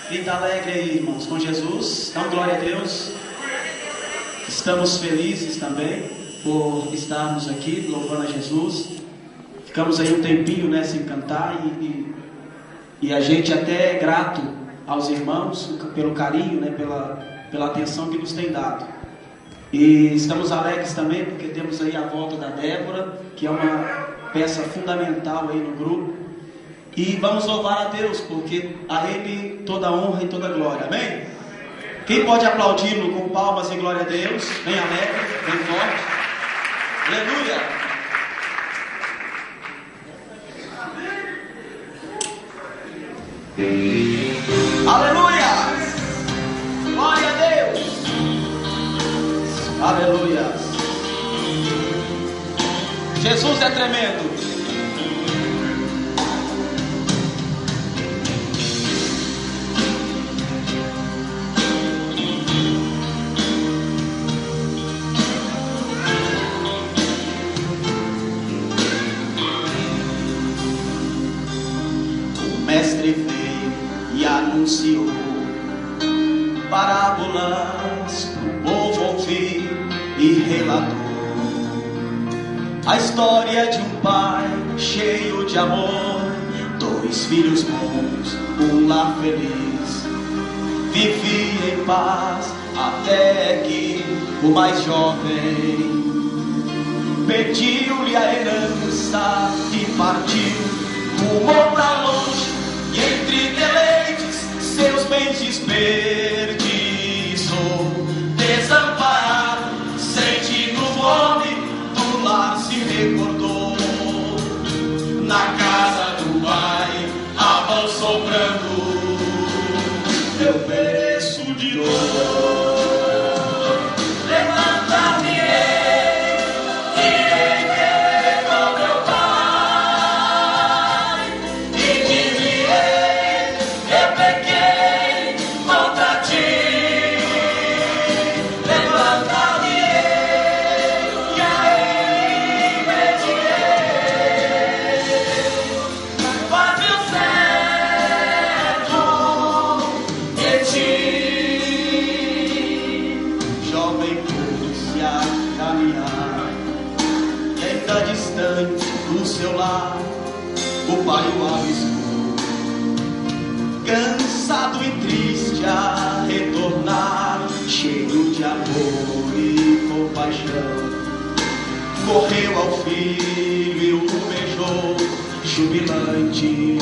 Quem está alegre aí, irmãos, com Jesus? Então, glória a Deus. Estamos felizes também por estarmos aqui louvando a Jesus. Ficamos aí um tempinho, né, sem cantar e a gente até é grato aos irmãos pelo carinho, né, pela atenção que nos tem dado. E estamos alegres também porque temos aí a volta da Débora, que é uma peça fundamental aí no grupo. E vamos louvar a Deus, porque a Ele toda a honra e toda a glória. Amém? Quem pode aplaudi-lo com palmas e glória a Deus? Bem alegre, bem forte. Aleluia! Aleluia! Glória a Deus! Aleluia! Jesus é tremendo! Mestre veio e anunciou parábolas pro povo ouvir e relatou a história de um pai cheio de amor, dois filhos bons, um lar feliz, vivia em paz até que o mais jovem pediu-lhe a herança e partiu. Rumou pra longe e entre deleites seus bens desperdiçou. Desamparado, sentindo fome, do lar se recordou. Na casa do pai, avançou brando. Eu peço de novo. O pai o avistou, cansado e triste a retornar, cheio de amor e compaixão, correu ao filho e o beijou, jubilante,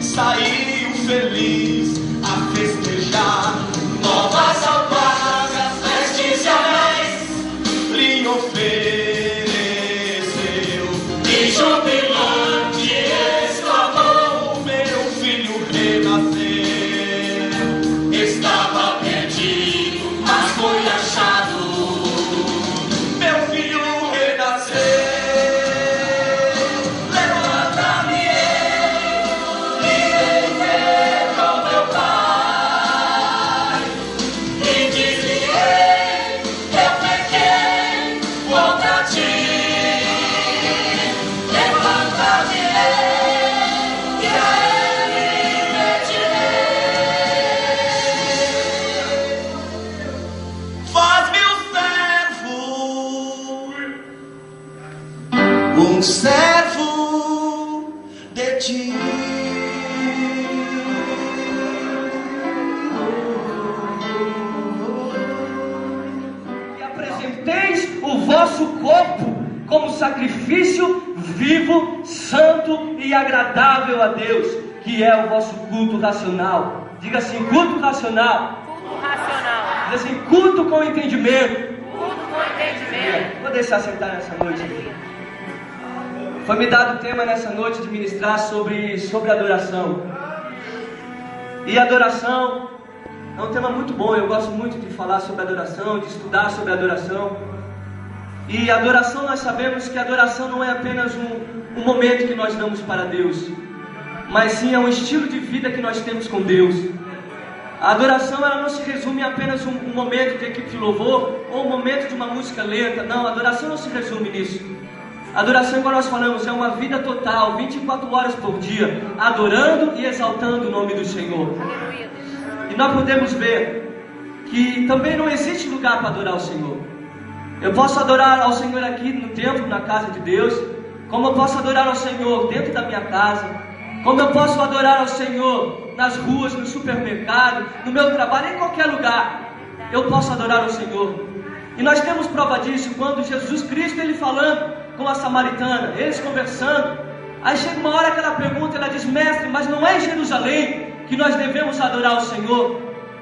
saiu feliz a festejar, novas alpagas, vestes e anéis, lhe ofereceu. E jubilante exclamou: meu filho renasceu. Estava perdido, mas foi achado. Meu filho renasceu. Levanta-me, irei ver com meu pai. E diz-lhe: eu pequei contra ti. Um servo de ti. E apresenteis o vosso corpo como sacrifício vivo, santo e agradável a Deus, que é o vosso culto racional. Diga assim: culto racional. Culto racional. Diga assim: culto com entendimento. Culto com entendimento. Vou deixar sentar nessa noite aqui. Foi me dado o tema nessa noite de ministrar sobre adoração. E adoração é um tema muito bom. Eu gosto muito de falar sobre adoração, de estudar sobre adoração. E adoração, nós sabemos que adoração não é apenas um momento que nós damos para Deus, mas sim é um estilo de vida que nós temos com Deus. A adoração, ela não se resume a apenas um momento de equipe de louvor ou um momento de uma música lenta. Não, a adoração não se resume nisso. Adoração, como nós falamos, é uma vida total, 24 horas por dia, adorando e exaltando o nome do Senhor. Aleluia, Deus. E nós podemos ver que também não existe lugar para adorar o Senhor. Eu posso adorar ao Senhor aqui no templo, na casa de Deus, como eu posso adorar ao Senhor dentro da minha casa, como eu posso adorar ao Senhor nas ruas, no supermercado, no meu trabalho, em qualquer lugar. Eu posso adorar ao Senhor. E nós temos prova disso quando Jesus Cristo, ele falando com a samaritana, eles conversando. Aí chega uma hora que ela pergunta, ela diz: mestre, mas não é em Jerusalém que nós devemos adorar o Senhor?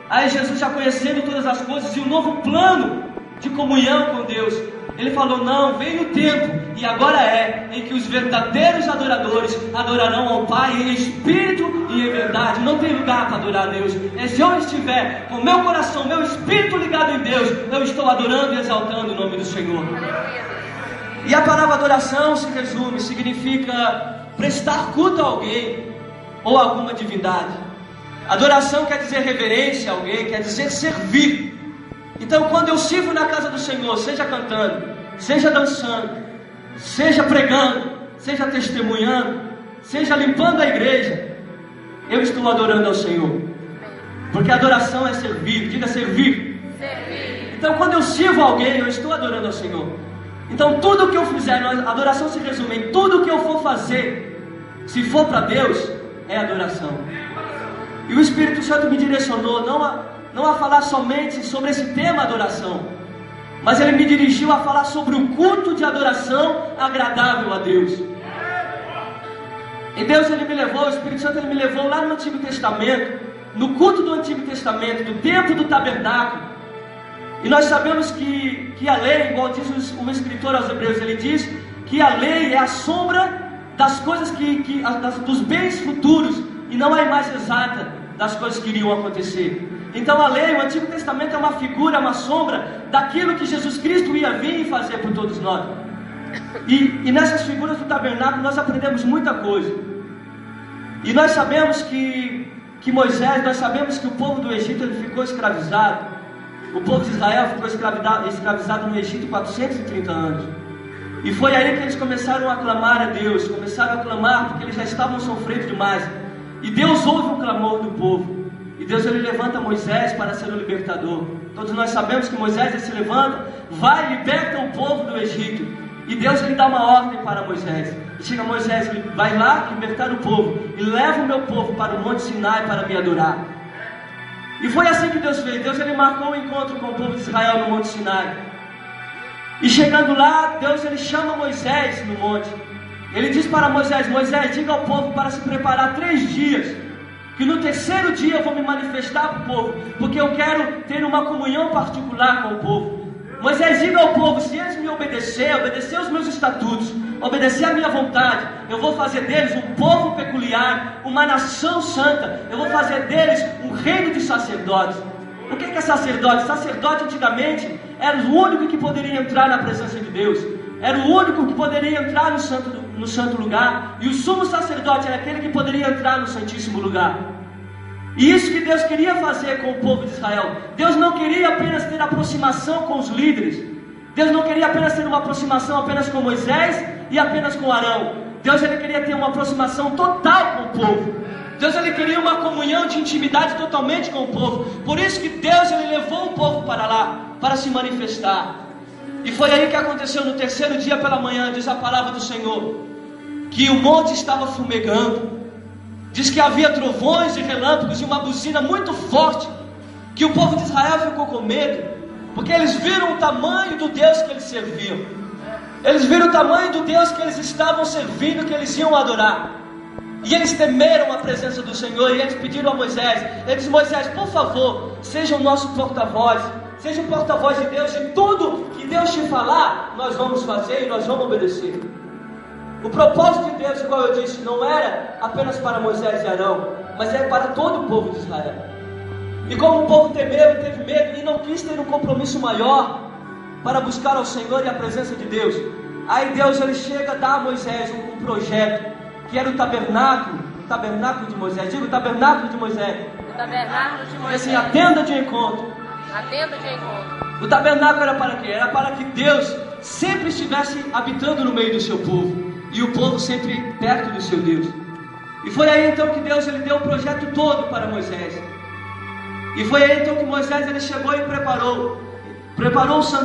Aí Jesus, já conhecendo todas as coisas e um novo plano de comunhão com Deus, ele falou: não, vem o tempo, e agora é, em que os verdadeiros adoradores adorarão ao Pai em espírito e em verdade. Não tem lugar para adorar a Deus. É se eu estiver com meu coração, meu espírito ligado em Deus, eu estou adorando e exaltando o nome do Senhor. E a palavra adoração se resume, significa prestar culto a alguém ou a alguma divindade. Adoração quer dizer reverência a alguém, quer dizer servir. Então, quando eu sirvo na casa do Senhor, seja cantando, seja dançando, seja pregando, seja testemunhando, seja limpando a igreja, eu estou adorando ao Senhor. Porque adoração é servir, diga servir. Então, quando eu sirvo alguém, eu estou adorando ao Senhor. Então, tudo que eu fizer, a adoração se resume em tudo que eu for fazer, se for para Deus, é adoração. E o Espírito Santo me direcionou não a falar somente sobre esse tema adoração, mas ele me dirigiu a falar sobre o culto de adoração agradável a Deus. E Deus, ele me levou, o Espírito Santo, ele me levou lá no Antigo Testamento, no culto do Antigo Testamento, do templo do tabernáculo. E nós sabemos que a lei, igual diz o escritor aos Hebreus, ele diz que a lei é a sombra das coisas dos bens futuros, e não a imagem exata das coisas que iriam acontecer. Então a lei, o Antigo Testamento, é uma figura, uma sombra daquilo que Jesus Cristo ia vir e fazer por todos nós. E nessas figuras do tabernáculo nós aprendemos muita coisa. E nós sabemos que Moisés, nós sabemos que o povo do Egito, ele ficou escravizado. O povo de Israel ficou escravizado no Egito 430 anos. E foi aí que eles começaram a clamar a Deus, começaram a clamar porque eles já estavam sofrendo demais. E Deus ouve o clamor do povo. E Deus, ele levanta Moisés para ser o libertador. Todos nós sabemos que Moisés, ele se levanta, vai e liberta o povo do Egito. E Deus, ele dá uma ordem para Moisés. E chega Moisés, ele vai lá libertar o povo e leva o meu povo para o Monte Sinai para me adorar. E foi assim que Deus fez. Deus, ele marcou um encontro com o povo de Israel no Monte Sinai. E chegando lá, Deus, ele chama Moisés no monte. Ele diz para Moisés: Moisés, diga ao povo para se preparar 3 dias, que no terceiro dia eu vou me manifestar para o povo, porque eu quero ter uma comunhão particular com o povo. Moisés, diga ao povo: se eles me obedecer os meus estatutos, obedecer a minha vontade, eu vou fazer deles um povo peculiar, uma nação santa. Eu vou fazer deles um reino de sacerdotes. O que é sacerdote? Sacerdote antigamente era o único que poderia entrar na presença de Deus, era o único que poderia entrar no santo lugar, e o sumo sacerdote era aquele que poderia entrar no santíssimo lugar. E isso que Deus queria fazer com o povo de Israel. Deus não queria apenas ter aproximação com os líderes. Deus não queria apenas ter uma aproximação apenas com Moisés e apenas com Arão. Deus, ele queria ter uma aproximação total com o povo. Deus, ele queria uma comunhão de intimidade totalmente com o povo. Por isso que Deus, ele levou o povo para lá, para se manifestar. E foi aí que aconteceu no terceiro dia pela manhã, diz a palavra do Senhor, que o monte estava fumegando. Diz que havia trovões e relâmpagos e uma buzina muito forte, que o povo de Israel ficou com medo, porque eles viram o tamanho do Deus que eles serviam. Eles viram o tamanho do Deus que eles estavam servindo, que eles iam adorar. E eles temeram a presença do Senhor, e eles pediram a Moisés. Eles disseram: Moisés, por favor, seja o nosso porta-voz, seja o porta-voz de Deus, e tudo que Deus te falar, nós vamos fazer e nós vamos obedecer. O propósito de Deus, igual eu disse, não era apenas para Moisés e Arão, mas era para todo o povo de Israel. E como o povo temeu, teve medo e não quis ter um compromisso maior para buscar ao Senhor e a presença de Deus, aí Deus, ele chega a dar a Moisés um projeto, que era o tabernáculo de Moisés. Diga: o tabernáculo de Moisés. O tabernáculo de Moisés. Assim, a tenda de encontro. A tenda de encontro. O tabernáculo era para quê? Era para que Deus sempre estivesse habitando no meio do seu povo, e o povo sempre perto do seu Deus. E foi aí então que Deus ele deu o projeto todo para Moisés. E foi aí então que Moisés ele chegou e preparou o santuário.